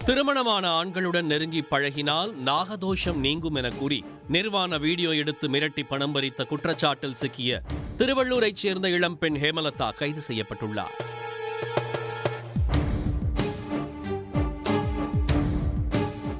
திருமணமான ஆண்களுடன் நெருங்கி பழகினால் நாகதோஷம் நீங்கும் என கூறி நிர்வாண வீடியோ எடுத்து மிரட்டி பணம் பறித்த குற்றச்சாட்டில் சிக்கிய திருவள்ளூரைச் சேர்ந்த இளம்பெண் ஹேமலதா கைது செய்யப்பட்டுள்ளார்.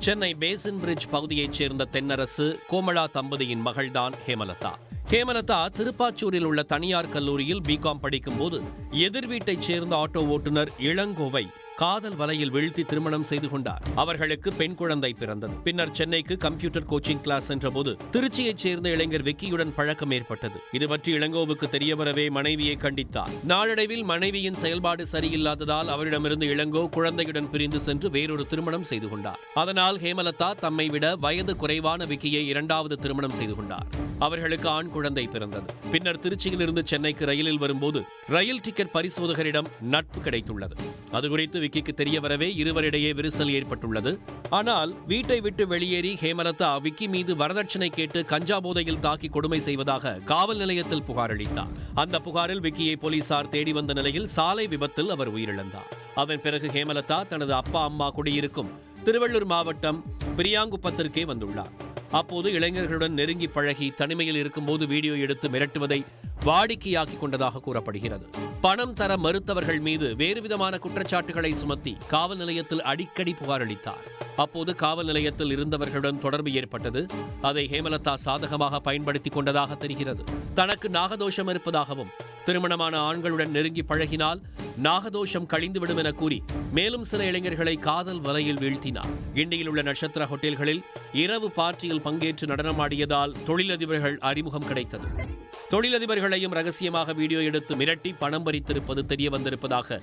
சென்னை பேசின் பிரிட்ஜ் பகுதியைச் சேர்ந்த தென்னரசு கோமளா தம்பதியின் மகள்தான் ஹேமலதா. ஹேமலதா திருப்பாச்சூரில் உள்ள தனியார் கல்லூரியில் பிகாம் படிக்கும்போது எதிர் வீட்டைச் சேர்ந்த ஆட்டோ ஓட்டுநர் இளங்கோவை காதல் வலையில் வீழ்த்தி திருமணம் செய்து கொண்டார். அவர்களுக்கு பெண் குழந்தை பிறந்தது. பின்னர் சென்னைக்கு கம்ப்யூட்டர் கோச்சிங் கிளாஸ் சென்றபோது திருச்சியைச் சேர்ந்த இளைஞர் விக்கியுடன் பழக்கம் ஏற்பட்டது. இது பற்றி இளங்கோவுக்கு தெரியவரவே மனைவியை கண்டித்தார். நாளடைவில் மனைவியின் செயல்பாடு சரியில்லாததால் அவரிடமிருந்து இளங்கோ குழந்தையுடன் பிரிந்து சென்று வேறொரு திருமணம் செய்து கொண்டார். அதனால் ஹேமலதா தம்மை விட வயது குறைவான விக்கியை இரண்டாவது திருமணம் செய்து கொண்டார். அவர்களுக்கு ஆண் குழந்தை பிறந்தது. பின்னர் திருச்சியிலிருந்து சென்னைக்கு ரயிலில் வரும்போது ரயில் டிக்கெட் பரிசோதகரிடம் நட்பு கிடைத்துள்ளது. அதுகுறித்து விக்கிக்கு தெரிய வரவே இருவரிடையே விரிசல் ஏற்பட்டுள்ளது. ஆனால் வீட்டை விட்டு வெளியேறி ஹேமலதா விக்கி மீது வரதட்சணை கேட்டு கஞ்சா போதையில் தாக்கி கொடுமை செய்வதாக காவல் நிலையத்தில் புகார் அளித்தார். அந்த புகாரில் விக்கியை போலீசார் தேடி வந்த நிலையில் சாலை விபத்தில் அவர் உயிரிழந்தார். அதன் பிறகு ஹேமலதா தனது அப்பா அம்மா குடியிருக்கும் திருவள்ளூர் மாவட்டம் பிரியாங்குப்பத்திற்கே வந்துள்ளார். அப்போது இளைஞர்களுடன் நெருங்கி பழகி தனிமையில் இருக்கும்போது வீடியோ எடுத்து மிரட்டுவதை வாடிக்கையாக்கிக் கொண்டதாக கூறப்படுகிறது. பணம் தர மறுத்தவர்கள் மீது வேறுவிதமான குற்றச்சாட்டுகளை சுமத்தி காவல் நிலையத்தில் அடிக்கடி புகார் அளித்தார். அப்போது காவல் நிலையத்தில் இருந்தவர்களுடன் தொடர்பு ஏற்பட்டது. அதை ஹேமலதா சாதகமாக பயன்படுத்திக் கொண்டதாக தெரிகிறது. தனக்கு நாகதோஷம் இருப்பதாகவும் திருமணமான ஆண்களுடன் நெருங்கி பழகினால் நாகதோஷம் கழிந்துவிடும் என கூறி மேலும் சில இளைஞர்களை காதல் வலையில் வீழ்த்தினார். கிண்டியில் உள்ள நட்சத்திர ஹோட்டல்களில் இரவு பார்ட்டியில் பங்கேற்று நடனமாடியதால் தொழிலதிபர்கள் அறிமுகம் கிடைத்தது. தொழிலதிபர்களையும் ரகசியமாக வீடியோ எடுத்து மிரட்டி பணம் பறித்திருப்பது தெரிய வந்திருப்பதாக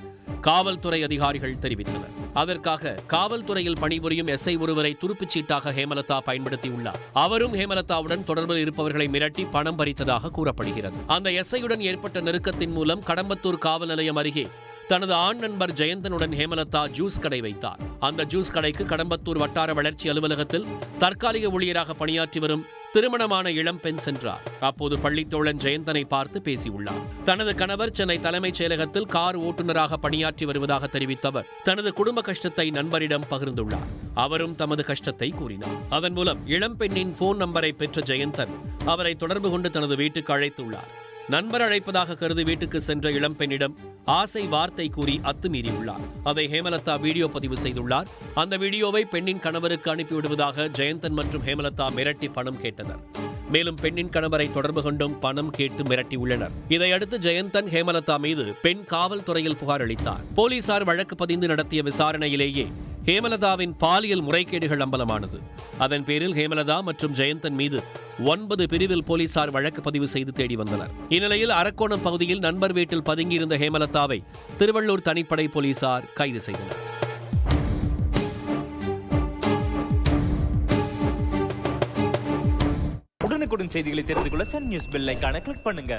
காவல்துறை அதிகாரிகள் தெரிவித்தனர். அதற்காக காவல்துறையில் பணிபுரியும் எஸ்ஐ ஒருவரை துருப்புச் சீட்டாக ஹேமலதா பயன்படுத்தியுள்ளார். அவரும் ஹேமலதாவுடன் தொடர்பில் இருப்பவர்களை மிரட்டி பணம் பறித்ததாக கூறப்படுகிறது. அந்த எஸ்ஐயுடன் ஏற்பட்ட நெருக்கத்தின் மூலம் கடம்பத்தூர் காவல் நிலையம் அருகே தனது ஆண் நண்பர் ஜெயந்தனுடன் ஹேமலதா ஜூஸ் கடை வைத்தார். அந்த ஜூஸ் கடைக்கு கடம்பத்தூர் வட்டார வளர்ச்சி அலுவலகத்தில் தற்காலிக ஊழியராக பணியாற்றி வரும் திருமணமான இளம்பெண் சென்றார். அப்போது பள்ளித்தோழன் ஜெயந்தனை பார்த்து பேசியுள்ளார். தனது கணவர் சென்னை தலைமைச் செயலகத்தில் கார் ஓட்டுநராக பணியாற்றி வருவதாக தெரிவித்தவர் தனது குடும்ப கஷ்டத்தை நண்பரிடம் பகிர்ந்துள்ளார். அவரும் தமது கஷ்டத்தை கூறினார். அதன் மூலம் இளம்பெண்ணின் போன் நம்பரை பெற்ற ஜெயந்தன் அவரை தொடர்பு கொண்டு தனது வீட்டுக்கு அழைத்துள்ளார். நண்பர் அழைப்பதாக கருதி வீட்டுக்கு சென்ற இளம்பெண்ணிடம் ஆசை வார்த்தை கூறி அத்துமீறியுள்ளார். அதை ஹேமலதா வீடியோ பதிவு செய்துள்ளார். அந்த வீடியோவை பெண்ணின் கணவருக்கு அனுப்பிவிடுவதாக ஜெயந்தன் மற்றும் ஹேமலதா மிரட்டி பணம் கேட்டனர். மேலும் பெண்ணின் கணவரை தொடர்பு கொண்டும் பணம் கேட்டு மிரட்டியுள்ளனர். இதையடுத்து ஜெயந்தன் ஹேமலதா மீது பெண் காவல்துறையில் புகார் அளித்தார். போலீசார் வழக்கு பதிந்து நடத்திய விசாரணையிலேயே ஹேமலதாவின் பாலியல் முறைகேடுகள் அம்பலமானது. அதன் பேரில் ஹேமலதா மற்றும் ஜெயந்தன் மீது 9 பிரிவில் போலீசார் வழக்கு பதிவு செய்து தேடி வந்தனர். இந்நிலையில் அரக்கோணம் பகுதியில் நண்பர் வீட்டில் பதுங்கியிருந்த ஹேமலதாவை திருவள்ளூர் தனிப்படை போலீசார் கைது செய்தனர். உடனுக்குடன் செய்திகளை தெரிந்து கொள்ள சன் நியூஸ் பெல் ஐகானை கிளிக் பண்ணுங்க.